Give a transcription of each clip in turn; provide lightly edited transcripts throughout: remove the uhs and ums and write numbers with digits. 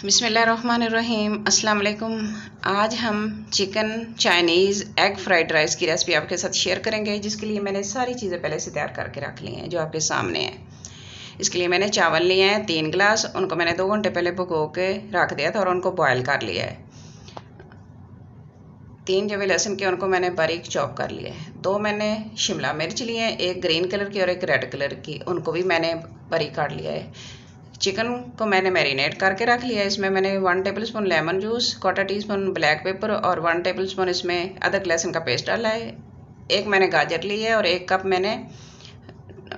बिस्मिल्लाहिर्रहमानिर्रहीम। अस्सलाम वालेकुम। आज हम chicken Chinese egg fried rice की रेसिपी आपके साथ शेयर करेंगे, जिसके लिए मैंने सारी चीज़ें पहले से तैयार करके रख ली हैं जो आपके सामने हैं। इसके लिए मैंने चावल लिए हैं 3 गिलास, उनको मैंने 2 घंटे पहले भिगो के रख दिया था और उनको बॉयल कर लिया है। 3 जवे लहसुन के उनको मैंने बारीक चॉप कर लिया है। 2 मैंने शिमला मिर्च लिए हैं, एक ग्रीन कलर की और एक रेड कलर की, उनको भी मैंने बारीक काट लिया है। चिकन को मैंने मैरिनेट करके रख लिया है। इसमें मैंने 1 tablespoon lemon juice, 1/4 teaspoon black pepper और 1 टेबलस्पून इसमें अदरक लहसुन का पेस्ट डाला है। एक मैंने गाजर ली है और 1 कप मैंने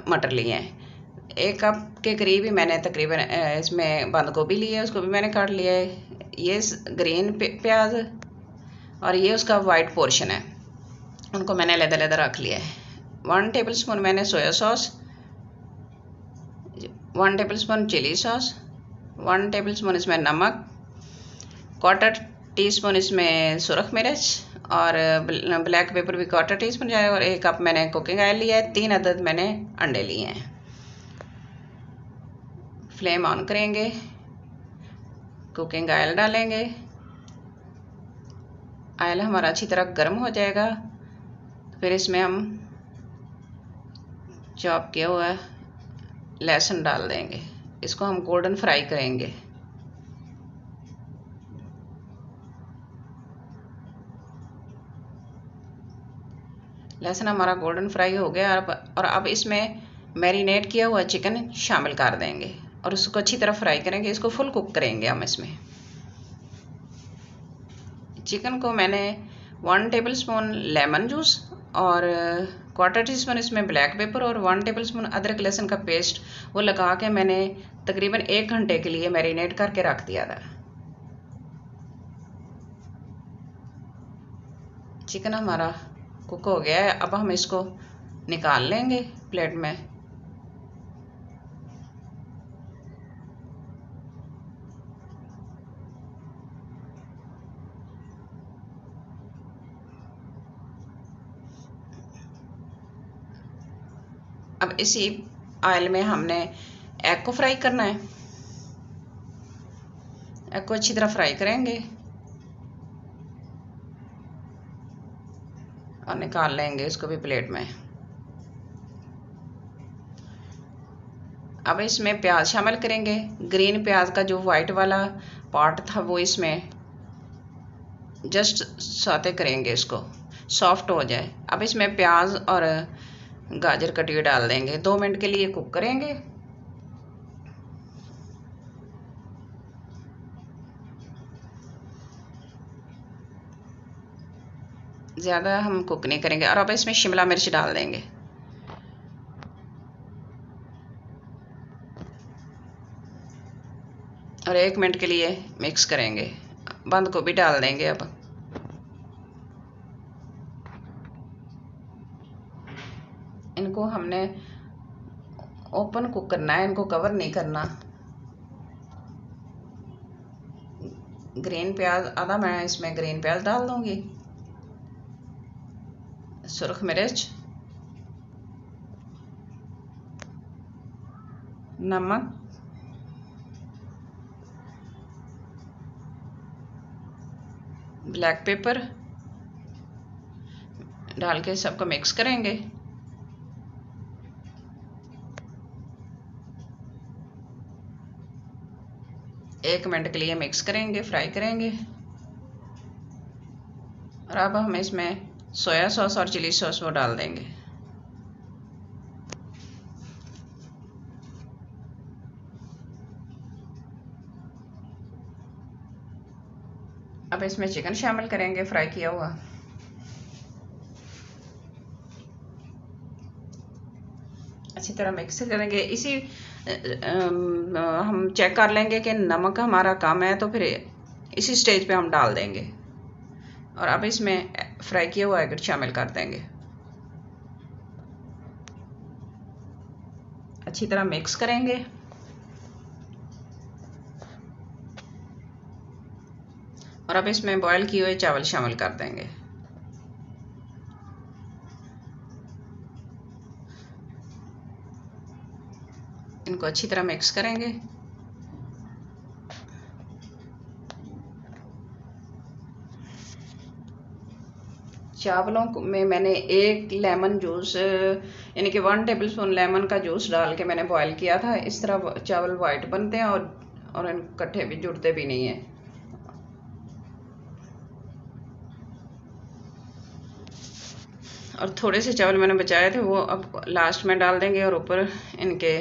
मटर लिए हैं। 1 कप के करीब ही मैंने तकरीबन इसमें बंद गोभी ली है, उसको भी मैंने काट लिया है। ये ग्रीन प्याज और ये उसका वाइट पोर्शन है, उनको मैंने अलग-अलग रख लिया है। 1 टेबलस्पून मैंने soya sauce, 1 tablespoon chilli sauce, 1 tablespoon इसमें नमक, 1/4 टीस्पून इसमें सुरख मिर्च और ब्लैक पेपर भी 1/4 टीस्पून जाए और 1 कप मैंने कुकिंग ऑयल लिया है। 3 अदद मैंने अंडे लिए हैं। फ्लेम ऑन करेंगे, कुकिंग ऑयल डालेंगे। ऑयल हमारा अच्छी तरह गर्म हो जाएगा, फिर इसमें हम चॉप किया हुआ लहसुन डाल देंगे। इसको हम गोल्डन फ्राई करेंगे। लहसुन हमारा गोल्डन फ्राई हो गया और अब इसमें मैरिनेट किया हुआ चिकन शामिल कर देंगे और उसको अच्छी तरह फ्राई करेंगे। इसको फुल कुक करेंगे हम। इसमें चिकन को मैंने 1 टेबलस्पून लेमन जूस और 1/4 टीस्पून इसमें ब्लैक पेपर और 1 टेबलस्पून अदरक लहसुन का पेस्ट वो लगा के मैंने तकरीबन 1 घंटे के लिए मैरिनेट करके रख दिया था। चिकन हमारा कुक हो गया है, अब हम इसको निकाल लेंगे प्लेट में। अब इसी ऑयल में हमने एग को फ्राई करना है। एग को अच्छी तरह फ्राई करेंगे और निकाल लेंगे इसको भी प्लेट में। अब इसमें प्याज शामिल करेंगे। ग्रीन प्याज का जो वाइट वाला पार्ट था वो इसमें जस्ट सौते करेंगे, इसको सॉफ्ट हो जाए। अब इसमें प्याज और गाजर कटी हुई डाल देंगे। 2 मिनट के लिए कुक करेंगे। ज़्यादा हम कुक नहीं करेंगे। और अब इसमें शिमला मिर्च डाल देंगे। और 1 मिनट के लिए मिक्स करेंगे। बंद गोभी डाल देंगे। अब इनको हमने ओपन कुक करना है, इनको कवर नहीं करना। ग्रीन प्याज आधा मैं इसमें ग्रीन प्याज डाल दूंगी, सुरख मिर्च, नमक, ब्लैक पेपर डाल के सबको मिक्स करेंगे। एक मिनट के लिए मिक्स करेंगे, फ्राई करेंगे। और अब हम इसमें सोया सॉस और चिली सॉस वो डाल देंगे। अब इसमें चिकन शामिल करेंगे फ्राई किया हुआ। अच्छी तरह मिक्स करेंगे। इसी हम चेक कर लेंगे कि नमक हमारा कम है तो फिर इसी स्टेज पे हम डाल देंगे। और अब इसमें फ्राई किया हुआ एग शामिल कर देंगे। अच्छी तरह मिक्स करेंगे। और अब इसमें बॉयल किए हुए चावल शामिल कर देंगे। इनको अच्छी तरह मिक्स करेंगे। में मैंने एक लेमन जूस यानी कि 1 टेबलस्पून लेमन का जूस डाल के मैंने बॉईल किया था। इस तरह चावल वाइट बनते हैं और इकट्ठे भी जुड़ते भी नहीं हैं। और थोड़े से चावल मैंने बचाए थे वो अब लास्ट में डाल देंगे। और ऊपर इनके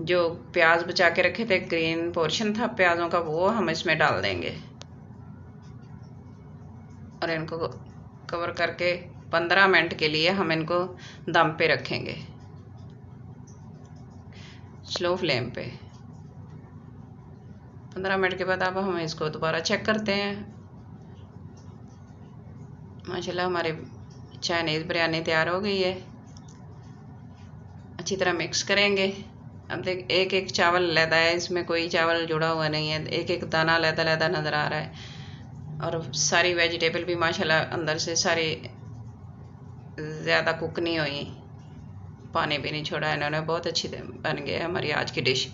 जो प्याज बचा के रखे थे, ग्रीन पोर्शन था प्याज़ों का, वो हम इसमें डाल देंगे और इनको कवर करके 15 मिनट के लिए हम इनको दम पे रखेंगे, स्लो फ्लेम पे। 15 मिनट के बाद अब हम इसको दोबारा चेक करते हैं। माशाल्लाह हमारी चाइनीज़ बिरयानी तैयार हो गई है। अच्छी तरह मिक्स करेंगे। अब देख, एक एक चावल अलहदा है, इसमें कोई चावल जुड़ा हुआ नहीं है, एक एक दाना अलहदा अलहदा नज़र आ रहा है। और सारी वेजिटेबल भी माशाल्लाह अंदर से सारी ज़्यादा कुक नहीं हुई, पानी भी नहीं छोड़ा इन्होंने। बहुत अच्छी बन गई है हमारी आज की डिश।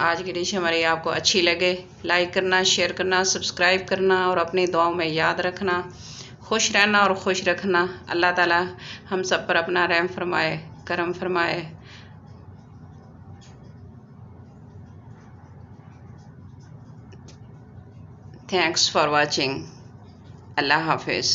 आज की डिश हमारी आपको अच्छी लगे, लाइक करना, शेयर करना, सब्सक्राइब करना और अपनी दुआओं में याद रखना। खुश रहना और खुश रखना। अल्लाह ताला हम सब पर अपना रहम फरमाए, करम फरमाए। Thanks for watching. अल्लाह हाफिज़।